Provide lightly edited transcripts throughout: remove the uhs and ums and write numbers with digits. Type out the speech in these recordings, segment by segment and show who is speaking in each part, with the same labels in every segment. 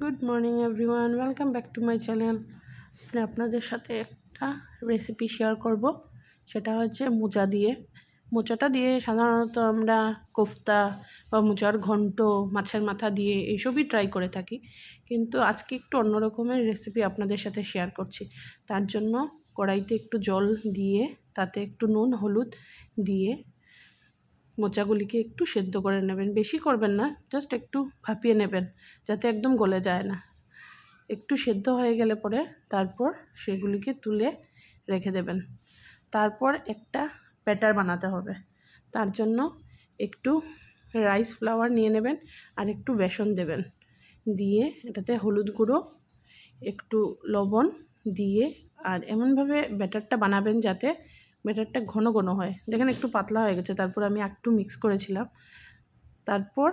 Speaker 1: Good morning everyone, welcome back to my channel. আপনাদের সাথে একটা রেসিপি শেয়ার করব, সেটা হচ্ছে মোচা দিয়ে। মোচাটা দিয়ে সাধারণত আমরা কোফতা বা মোচার ঘন্ট, মাছের মাথা দিয়ে এইসবই ট্রাই করে থাকি, কিন্তু আজকে একটু অন্য রকমের রেসিপি আপনাদের সাথে শেয়ার করছি। তার জন্য কড়াইতে একটু জল দিয়ে তাতে একটু নুন হলুদ দিয়ে মোচাগুলিকে একটু সেদ্ধ করে নেবেন। বেশি করবেন না, জাস্ট একটু ভাপিয়ে নেবেন যাতে একদম গলে যায় না। একটু সেদ্ধ হয়ে গেলে পরে তারপর সেগুলিকে তুলে রেখে দেবেন। তারপর একটা ব্যাটার বানাতে হবে। তার জন্য একটু রাইস ফ্লাওয়ার নিয়ে নেবেন আর একটু বেসন দেবেন, দিয়ে এটাতে হলুদ গুঁড়ো একটু লবণ দিয়ে আর এমনভাবে ব্যাটারটা বানাবেন যাতে ব্যাটারটা ঘন ঘন হয়। দেখেন একটু পাতলা হয়ে গেছে, তারপর আমি একটু মিক্স করেছিলাম। তারপর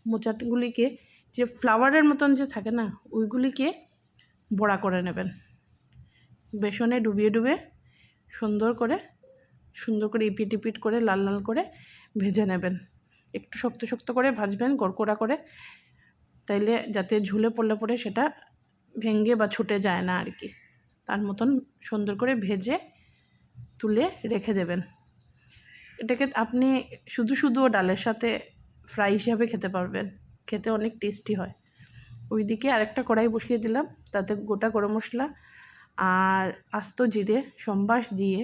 Speaker 1: মোচাগুলিকে যে ফ্লাওয়ারের মতন যে থাকে না, ওইগুলিকে বড়া করে নেবেন। বেসনে ডুবিয়ে ডুবিয়ে সুন্দর করে ইপিট ইপিট করে লাল লাল করে ভেজে নেবেন। একটু শক্ত শক্ত করে ভাজবেন, কড়কড়া করে, তাইলে যাতে ঝুলে পড়লে পরে সেটা ভেঙে বা ছুটে যায় না আর কি। তার মতন সুন্দর করে ভেজে তুলে রেখে দেবেন। এটাকে আপনি শুধু শুধুও ডালের সাথে ফ্রাই হিসাবে খেতে পারবেন, খেতে অনেক টেস্টি হয়। ওইদিকে আরেকটা কড়াই বসিয়ে দিলাম, তাতে গোটা গরম মশলা আর আস্ত জিরে সম্বাস দিয়ে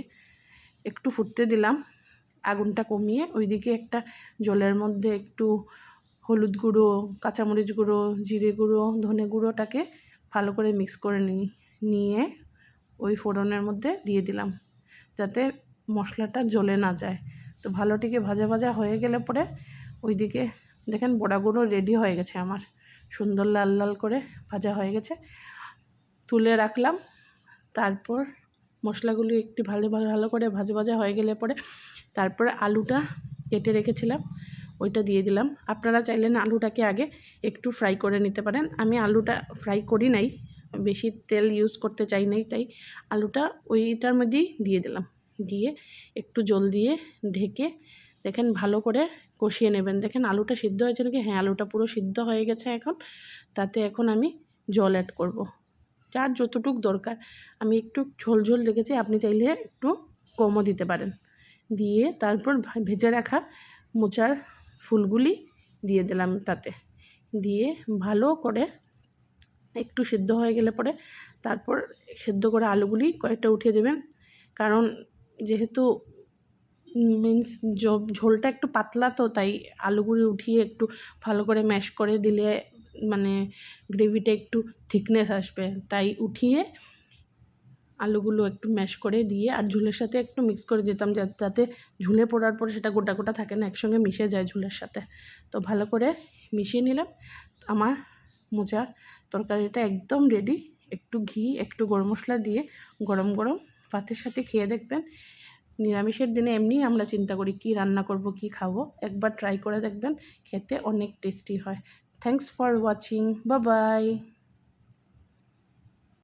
Speaker 1: একটু ফুটতে দিলাম। আগুনটা কমিয়ে ওইদিকে একটা জলের মধ্যে একটু হলুদ গুঁড়ো, কাঁচামরিচ গুঁড়ো, জিরে গুঁড়ো, ধনে গুঁড়োটাকে ভালো করে মিক্স করে নিয়ে ওই ফোড়নের মধ্যে দিয়ে দিলাম, যাতে মশলাটা জ্বলে না যায়। তো ভালোটিকে ভাজা ভাজা হয়ে গেলে পরে ওইদিকে দেখেন বড়াগুলো রেডি হয়ে গেছে আমার, সুন্দর লাল লাল করে ভাজা হয়ে গেছে, তুলে রাখলাম। তারপর মশলাগুলি একটু ভালো ভালো করে ভাজা ভাজা হয়ে গেলে পরে তারপরে আলুটা কেটে রেখেছিলাম ওইটা দিয়ে দিলাম। আপনারা চাইলেন আলুটাকে আগে একটু ফ্রাই করে নিতে পারেন, আমি আলুটা ফ্রাই করি নাই, বেশি তেল ইউজ করতে চাই নাই, তাই আলুটা ওইটার মধ্যেই দিয়ে দিলাম। দিয়ে একটু জল দিয়ে ঢেকে দেখেন ভালো করে কষিয়ে নেবেন। দেখেন আলুটা সিদ্ধ হয়েছে নাকি? হ্যাঁ, আলুটা পুরো সিদ্ধ হয়ে গেছে। তাতে এখন আমি জল অ্যাড করব, যার যতটুক দরকার। আমি একটু ঝোল ঝোল রেখেছি, আপনি চাইলে একটু কমও দিতে পারেন। দিয়ে তারপর ভেজে রাখা মোচার ফুলগুলি দিয়ে দিলাম তাতে, দিয়ে ভালো করে একটু সিদ্ধ হয়ে গেলে পরে তারপর সিদ্ধ করে আলুগুলি কয়েকটা উঠিয়ে দেবেন। কারণ যেহেতু ঝোলটা একটু পাতলা, তো তাই আলুগুলি উঠিয়ে একটু ভালো করে ম্যাশ করে দিলে মানে গ্রেভিটা একটু থিকনেস আসবে, তাই উঠিয়ে আলুগুলো একটু ম্যাশ করে দিয়ে আর ঝোলের সাথে একটু মিক্স করে দিতাম, যাতে ঝুলে পড়ার পরে সেটা গোটা গোটা থাকে না, একসঙ্গে মিশে যায় ঝোলের সাথে। তো ভালো করে মিশিয়ে নিলাম। আমার মোচার তরকারিটা একদম রেডি। একটু ঘি একটু গরম মশলা দিয়ে গরম গরম ভাতের সাথে খেয়ে দেখবেন। নিরামিষের দিনে এমনি আমরা চিন্তা করি কী রান্না করব, কী খাবো, একবার ট্রাই করে দেখবেন, খেতে অনেক টেস্টি হয়। Thanks for watching, bye bye.